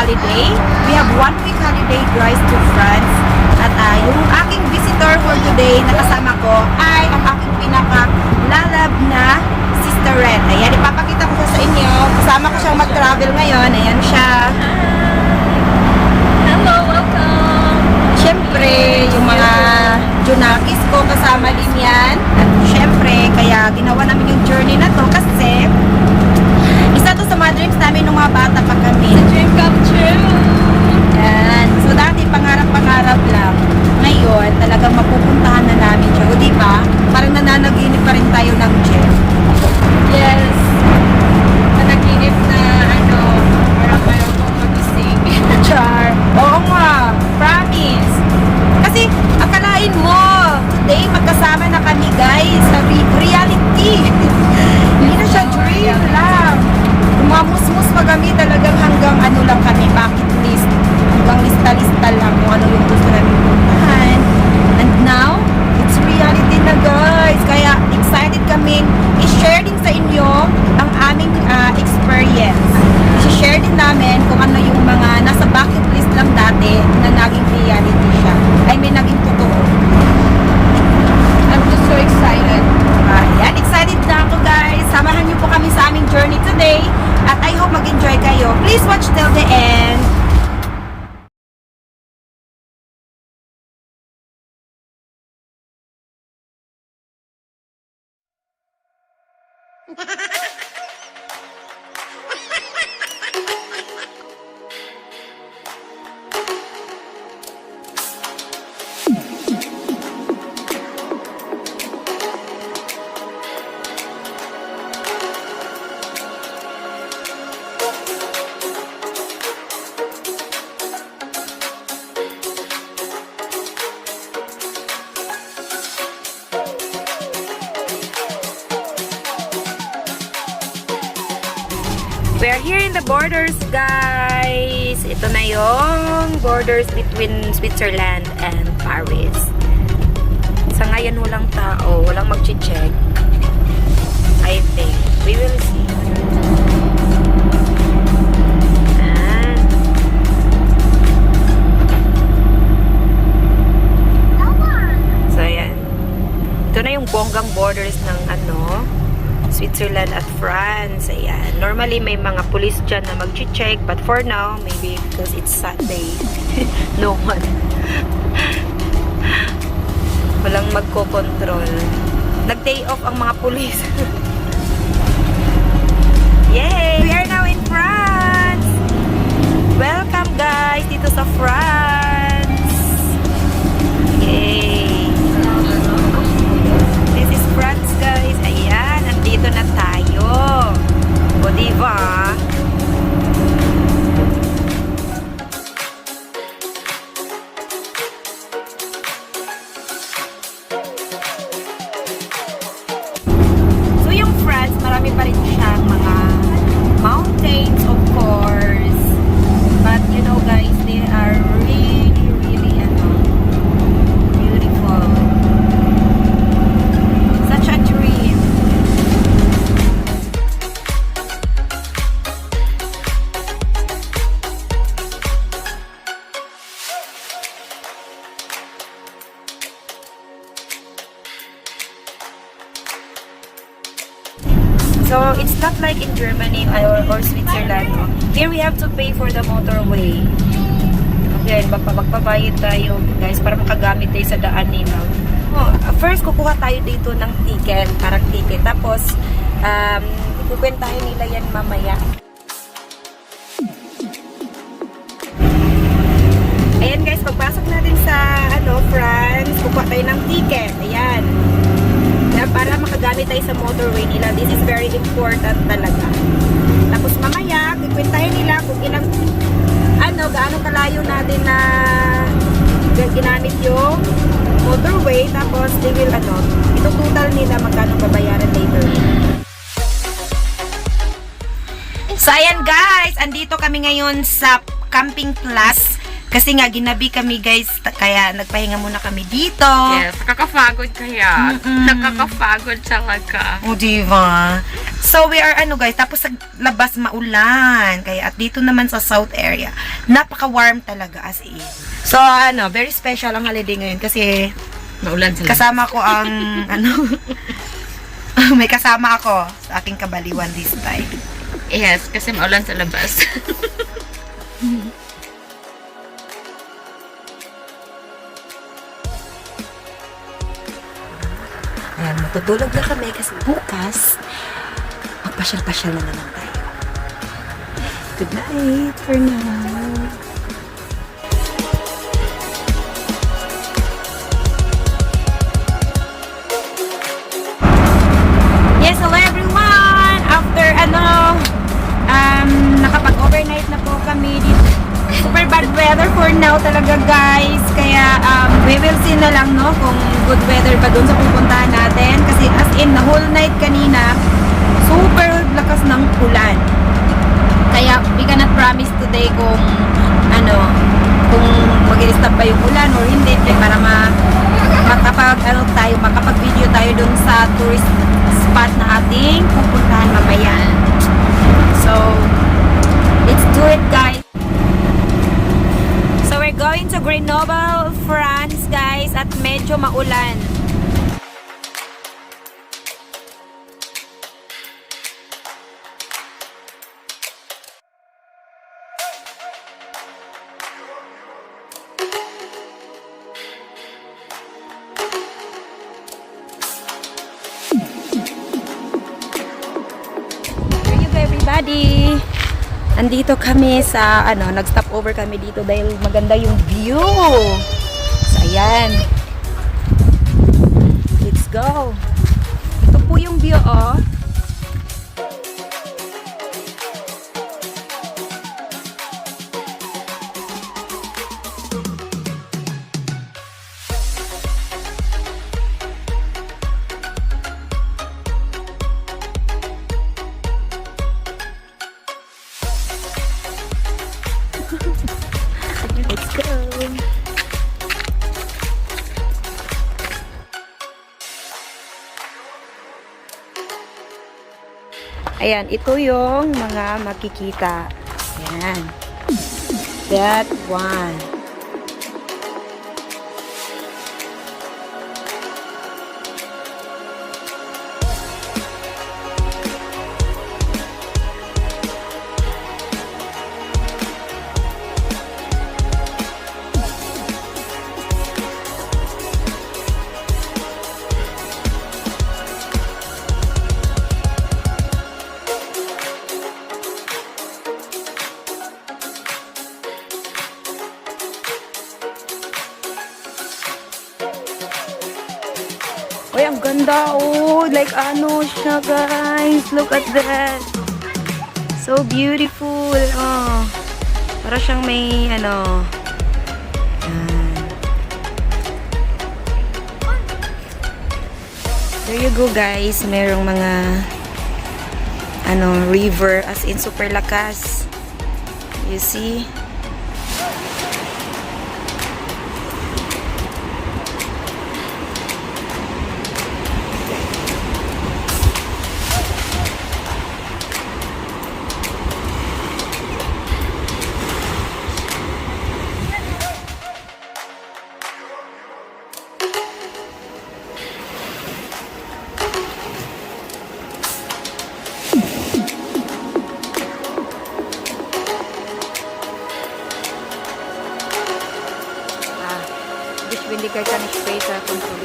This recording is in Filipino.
holiday. We have 1 week holiday guys to France. At yung aking visitor for today na kasama ko ay ang aking pinaka-lalab na sister Red. Ayan, ipapakita ko sa inyo. Kasama ko siyang mag-travel ngayon. Ayan siya. Hello, welcome! Siyempre, yung mga Junakis ko kasama din yan. At siyempre, kaya ginawa namin yung journey na to kasi isa to sa mga dreams namin nung mga bata pa kami. Dream come true! Yan. So dati pangarap-pangarap lang. Ngayon, talagang mapupuntahan na namin siya. O diba? Parang nananaginip pa rin tayo ng Jhel. Yes! Nanaginip na parang mayroon kong magising. Char. Oo nga. Promise. Kasi, akalain mo, today magkasama na kami guys sa reality. Hindi na siya dream lang. Umamusmus pa kami talagang hanggang lang kami, bucket list. Hanggang lista-lista lang kung ano yung gusto namin puntahan. And now, it's reality na guys. Kaya excited kami i-share din sa inyo ang aming experience. I-share din namin kung ano yung mga nasa bucket list lang dati na naging reality siya. I mean, naging totoo. I'm just so excited. Ayan, excited na ako guys. Samahan niyo po kami sa aming journey today. At I hope mag-enjoy kayo. Please watch till the end. We are here in the borders, guys. Ito na yung borders between Switzerland and Paris. Sa ngayon, walang tao. Walang mag-check. I think. We will see. And so, ayan. Ito na yung bonggang borders ng Switzerland at France. Ayan. Normally, may mga police dyan na mag-check. But for now, maybe because it's Sunday, no one. Walang magko-control. Nag-day off ang mga police. Yay! We are now in France! Welcome, guys, dito sa France! Yay! This is France, guys. Ayan, nandito na tayo. O, diba? So, yung France, marami pa rin siyang mga mountains, of course. But, you know, guys, they are really, really, beautiful. Such a dream. So, it's not like in Germany or Switzerland. No? Here, we have to pay for the motorway. Then, magpabayad tayo, guys, para makagamit tayo sa daan nila. First, kukuha tayo dito ng ticket, parang ticket. Tapos, kukwentahin nila yan mamaya. Ayan, guys, pagpasok natin sa, France, kukuha tayo ng ticket. Ayan. Para makagamit tayo sa motorway nila. This is very important talaga. Tapos mamaya, kikwentahin nila kung ilang, gaano kalayo natin na ginamit yung motorway. Tapos, they will, itutotal nila magkano babayaran later. So, ayan guys, andito kami ngayon sa camping class. Kasi nga, ginabi kami guys, kaya nagpahinga muna kami dito. Yes, nakakapagod kaya. Nakakapagod talaga. O, diba? So, we are guys, tapos sa labas maulan. Kaya at dito naman sa south area, napaka-warm talaga as in. So, ano, very special ang holiday ngayon kasi Maulan sa labas. kasama ko ang, ano, may kasama ako sa aking kabaliwan this time. Yes, kasi maulan sa labas. Ayan, matutulog na kami kasi bukas, magpasyal-pasyal na naman tayo. Good night for now. Yes, hello everyone! After nakapag-overnight na po kami dito. Super bad weather for now talaga guys. Kaya we will see na lang no kung good weather ba dun sa pupuntahan natin. Kasi as in the whole night kanina, super lakas ng ulan. Kaya we cannot promise today kung kung mag-i-stop ba yung ulan or hindi. Para makapag-video tayo dun sa tourist spot na ating pupuntahan mamaya. So, let's do it guys. So, we're going to Grenoble, France guys at medyo maulan. Everybody, andito kami sa nag-stop over kami dito dahil maganda yung view. So ayan, let's go. Ito po yung view oh. Let's go. Ayan, ito yung mga makikita. Ayan. That one. Uy, ang ganda. Oh, like siya, guys. Look at that. So beautiful. Oh. Para siyang may, Yan. There you go, guys. Merong mga, river. As in, super lakas. You see? Bindigay ka ni spray sa control.